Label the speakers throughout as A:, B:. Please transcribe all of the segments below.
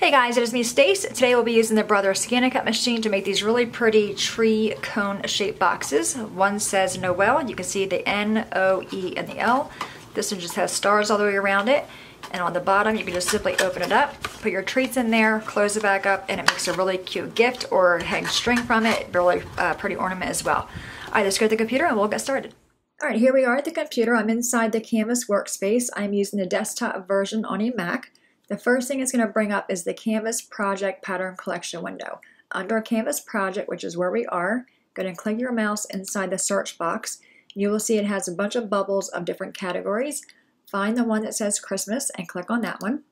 A: Hey guys, it is me, Stace. Today we'll be using the Brother Scan-A-Cut machine to make these really pretty tree cone shaped boxes. One says Noel. You can see the N, O, E, and the L. This one just has stars all the way around it. And on the bottom, you can just simply open it up, put your treats in there, close it back up, and it makes a really cute gift or hang string from it. Really pretty ornament as well. All right, let's go to the computer and we'll get started. All right, here we are at the computer. I'm inside the Canvas workspace. I'm using the desktop version on a Mac. The first thing it's going to bring up is the Canvas Project Pattern Collection window. Under Canvas Project, which is where we are, go ahead and click your mouse inside the search box. You will see it has a bunch of bubbles of different categories. Find the one that says Christmas and click on that one.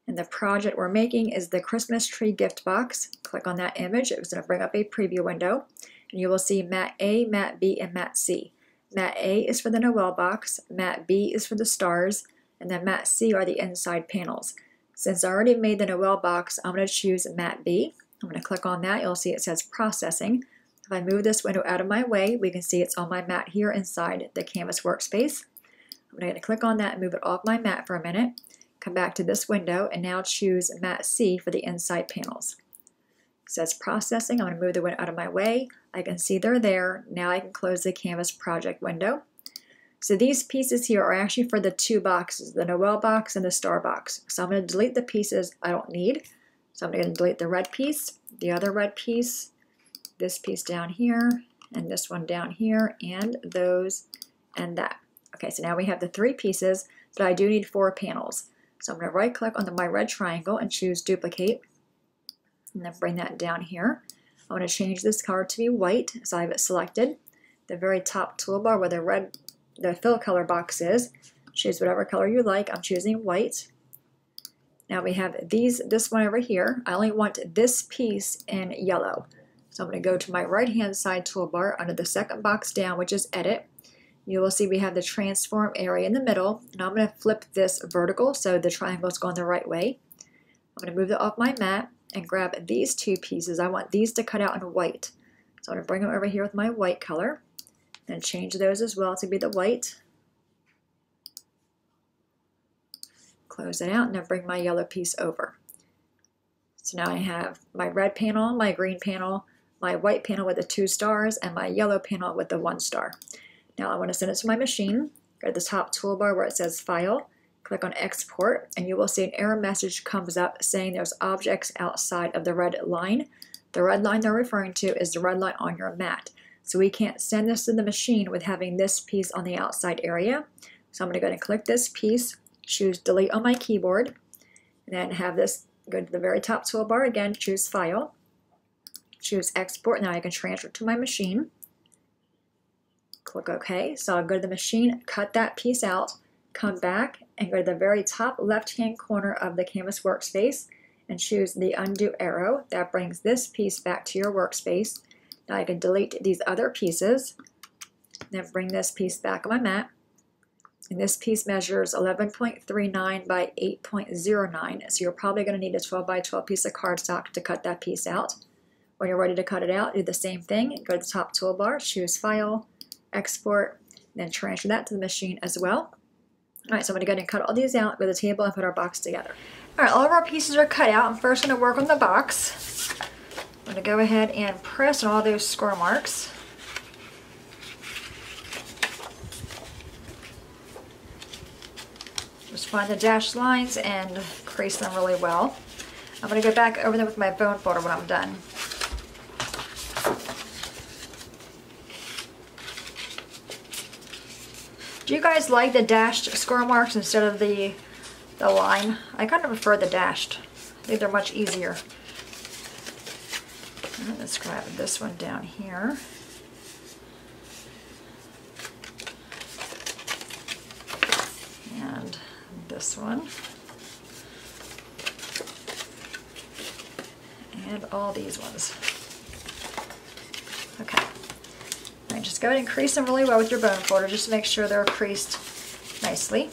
A: And the project we're making is the Christmas tree gift box. Click on that image. It's going to bring up a preview window. And you will see Mat A, Mat B, and Mat C. Mat A is for the Noel box. Mat B is for the stars. And then Mat C are the inside panels. Since I already made the Noel box, I'm going to choose Mat B. I'm going to click on that. You'll see it says Processing. If I move this window out of my way, we can see it's on my mat here inside the Canvas workspace. I'm going to click on that and move it off my mat for a minute. Come back to this window and now choose Mat C for the inside panels. It says Processing. I'm going to move the window out of my way. I can see they're there. Now I can close the Canvas project window. So these pieces here are actually for the two boxes, the Noel box and the star box. So I'm going to delete the pieces I don't need. So I'm going to delete the red piece, the other red piece, this piece down here, and this one down here, and those and that. Okay, so now we have the three pieces, but I do need 4 panels. So I'm going to right click on my red triangle and choose Duplicate, and then bring that down here. I want to change this color to be white, so I have it selected. The very top toolbar where the fill color box is. Choose whatever color you like. I'm choosing white. Now we have this one over here. I only want this piece in yellow. So I'm going to go to my right hand side toolbar under the second box down, which is Edit. You will see we have the transform area in the middle, and I'm going to flip this vertical so the triangle is going the right way. I'm going to move it off my mat and grab these two pieces. I want these to cut out in white. So I'm going to bring them over here with my white color. And change those as well to be the white. Close it out and then bring my yellow piece over. So now I have my red panel, my green panel, my white panel with the 2 stars, and my yellow panel with the 1 star. Now I want to send it to my machine. Go to the top toolbar where it says File, click on Export, and you will see an error message comes up saying there's objects outside of the red line. The red line they're referring to is the red line on your mat. So we can't send this to the machine with having this piece on the outside area. So I'm going to go ahead and click this piece, choose Delete on my keyboard, and then have this go to the very top toolbar again, choose File, choose Export. Now I can transfer it to my machine. Click OK. So I'll go to the machine, cut that piece out, come back, and go to the very top left-hand corner of the Canvas workspace and choose the Undo arrow. That brings this piece back to your workspace. Now I can delete these other pieces, then bring this piece back on my mat. And this piece measures 11.39 by 8.09, so you're probably going to need a 12 by 12 piece of cardstock to cut that piece out. When you're ready to cut it out, do the same thing. Go to the top toolbar, choose File, Export, then transfer that to the machine as well. All right, so I'm going to go ahead and cut all these out, go to the table, and put our box together. All right, all of our pieces are cut out. I'm first going to work on the box. I'm going to go ahead and press on all those score marks. Just find the dashed lines and crease them really well. I'm going to go back over them with my bone folder when I'm done. Do you guys like the dashed score marks instead of the line? I kind of prefer the dashed. I think they're much easier. Let's grab this one down here. And this one. And all these ones. Okay. All right, just go ahead and crease them really well with your bone folder just to make sure they're creased nicely.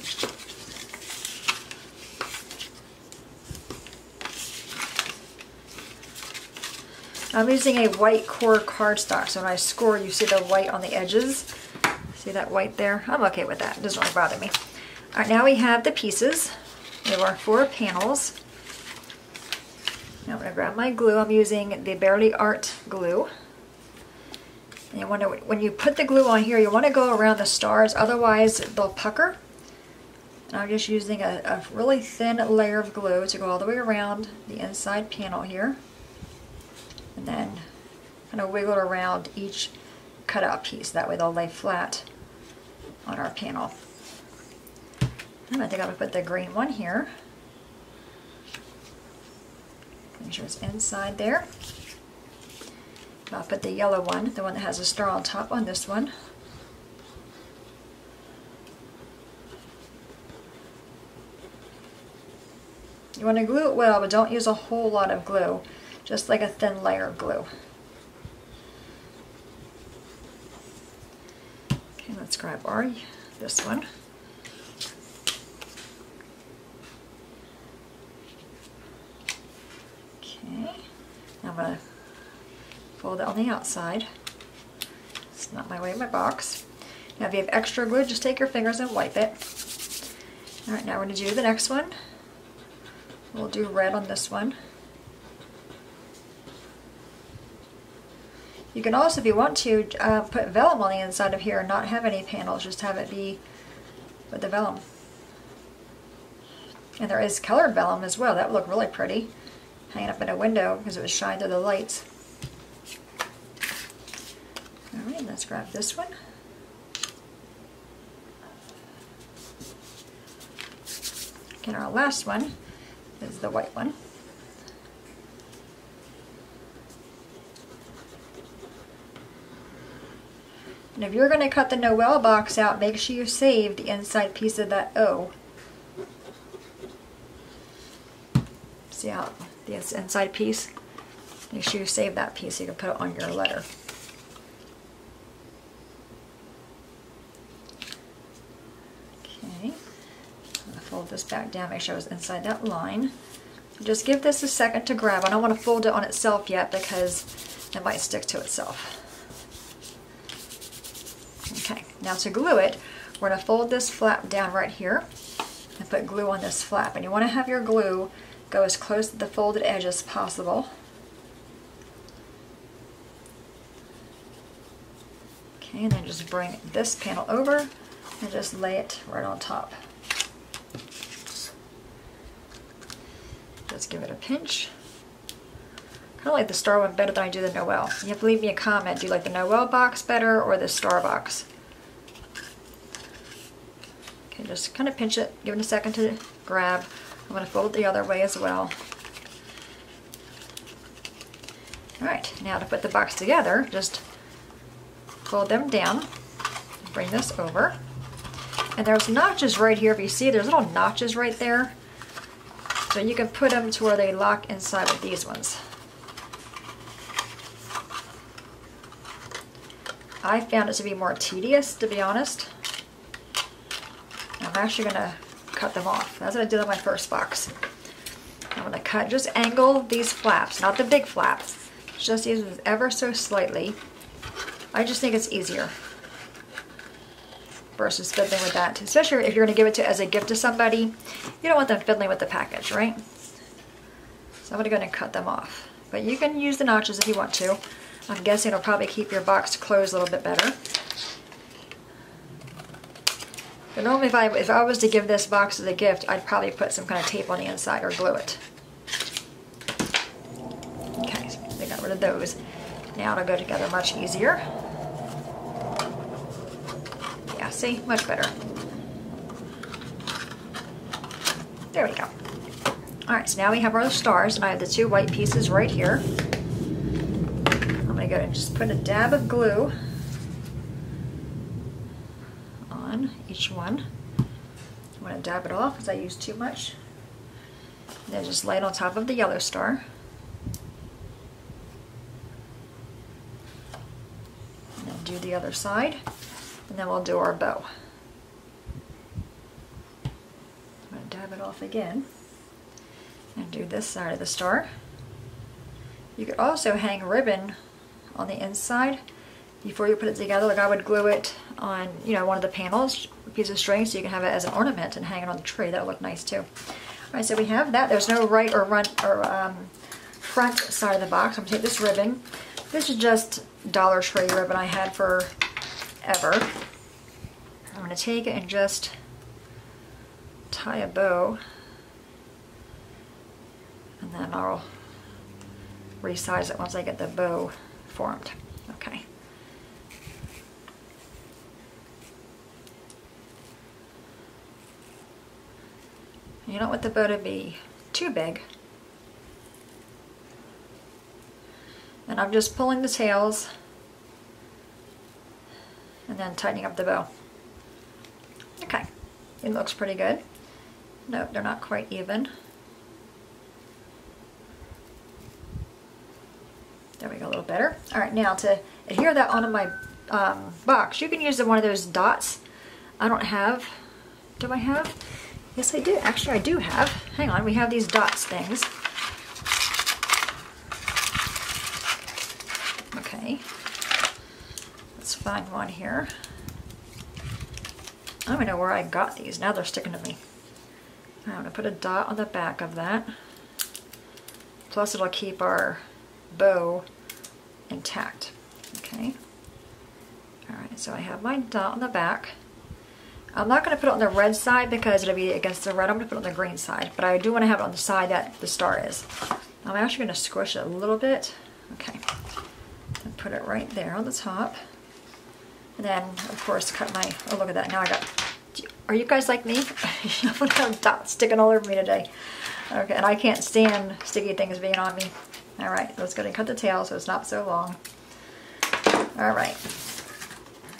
A: I'm using a white core cardstock, so when I score, you see the white on the edges. See that white there? I'm okay with that. It doesn't really bother me. All right, now we have the pieces. We have our 4 panels. Now I'm going to grab my glue. I'm using the Barely Art glue. And you want to, when you put the glue on here, you want to go around the stars, otherwise they'll pucker. And I'm just using a really thin layer of glue to go all the way around the inside panel here. And then kind of wiggle it around each cutout piece. That way they'll lay flat on our panel. And I think I'm going to put the green one here. Make sure it's inside there. I'll put the yellow one, the one that has a star on top, on this one. You want to glue it well, but don't use a whole lot of glue, just like a thin layer of glue. Okay, let's grab this one. Okay, now I'm going to fold it on the outside. It's not my way in my box. Now if you have extra glue, just take your fingers and wipe it. Alright, now we're going to do the next one. We'll do red on this one. You can also, if you want to, put vellum on the inside of here and not have any panels, just have it be with the vellum. And there is colored vellum as well. That would look really pretty, hanging up in a window because it would shine through the lights. Alright, let's grab this one. And our last one is the white one. And if you're going to cut the Noel box out, make sure you save the inside piece of that O. See how the inside piece? Make sure you save that piece so you can put it on your letter. Okay, I'm going to fold this back down, make sure it was inside that line. Just give this a second to grab. I don't want to fold it on itself yet because it might stick to itself. Okay, now to glue it, we're going to fold this flap down right here and put glue on this flap. And you want to have your glue go as close to the folded edge as possible. Okay, and then just bring this panel over and just lay it right on top. Just give it a pinch. I like the star one better than I do the Noel. You have to leave me a comment. Do you like the Noel box better or the star box? Okay, just kind of pinch it. Give it a second to grab. I'm going to fold it the other way as well. Alright, now to put the box together, just fold them down. Bring this over. And there's notches right here. If you see, there's little notches right there. So you can put them to where they lock inside with these ones. I found it to be more tedious, to be honest. I'm actually going to cut them off. That's what I did on my first box. I'm going to cut, just angle these flaps, not the big flaps. Just use it ever so slightly. I just think it's easier versus fiddling with that. Especially if you're going to give it to as a gift to somebody. You don't want them fiddling with the package, right? So I'm going to go ahead and cut them off. But you can use the notches if you want to. I'm guessing it'll probably keep your box closed a little bit better. But normally if I was to give this box as a gift, I'd probably put some kind of tape on the inside or glue it. Okay, so they got rid of those. Now it'll go together much easier. Yeah, see? Much better. There we go. Alright, so now we have our stars, and I have the two white pieces right here. I'm going to go and just put a dab of glue on each one. I'm going to dab it off because I used too much. And then just lay it on top of the yellow star. And then do the other side. And then we'll do our bow. I'm going to dab it off again. And do this side of the star. You could also hang ribbon on the inside before you put it together. Like I would glue it on, you know, one of the panels, a piece of string, so you can have it as an ornament and hang it on the tree. That would look nice too. Alright, so we have that. There's no right or front side of the box, I'm gonna take this ribbon. This is just Dollar Tree ribbon I had forever. I'm gonna take it and just tie a bow, and then I'll resize it once I get the bow formed. Okay. You don't want the bow to be too big. And I'm just pulling the tails and then tightening up the bow. Okay, it looks pretty good. Nope, they're not quite even. There we go, a little better. All right, now to adhere that onto my box, you can use one of those dots. I don't have, do I have? Yes, I do. Actually, I do have. Hang on, we have these dots things. Okay, let's find one here. I don't even know where I got these. Now they're sticking to me. I'm going to put a dot on the back of that. Plus it'll keep our bow intact. Okay. Alright, so I have my dot on the back. I'm not going to put it on the red side because it'll be against the red. I'm going to put it on the green side. But I do want to have it on the side that the star is. I'm actually going to squish it a little bit. Okay. And put it right there on the top. And then, of course, cut my... Oh, look at that. Now I got... Are you guys like me? I'm going to have dots sticking all over me today. Okay, and I can't stand sticky things being on me. Alright, let's go ahead and cut the tail so it's not so long. Alright.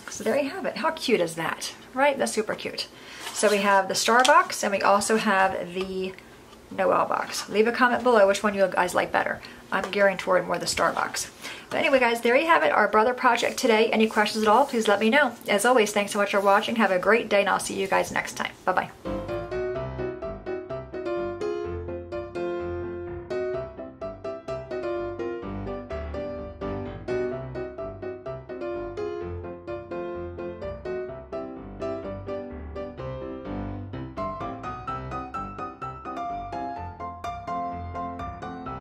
A: So there you have it. How cute is that? Right? That's super cute. So we have the star box and we also have the Noel box. Leave a comment below which one you guys like better. I'm gearing toward more the star box. But anyway guys, there you have it, our brother project today. Any questions at all, please let me know. As always, thanks so much for watching. Have a great day and I'll see you guys next time. Bye-bye.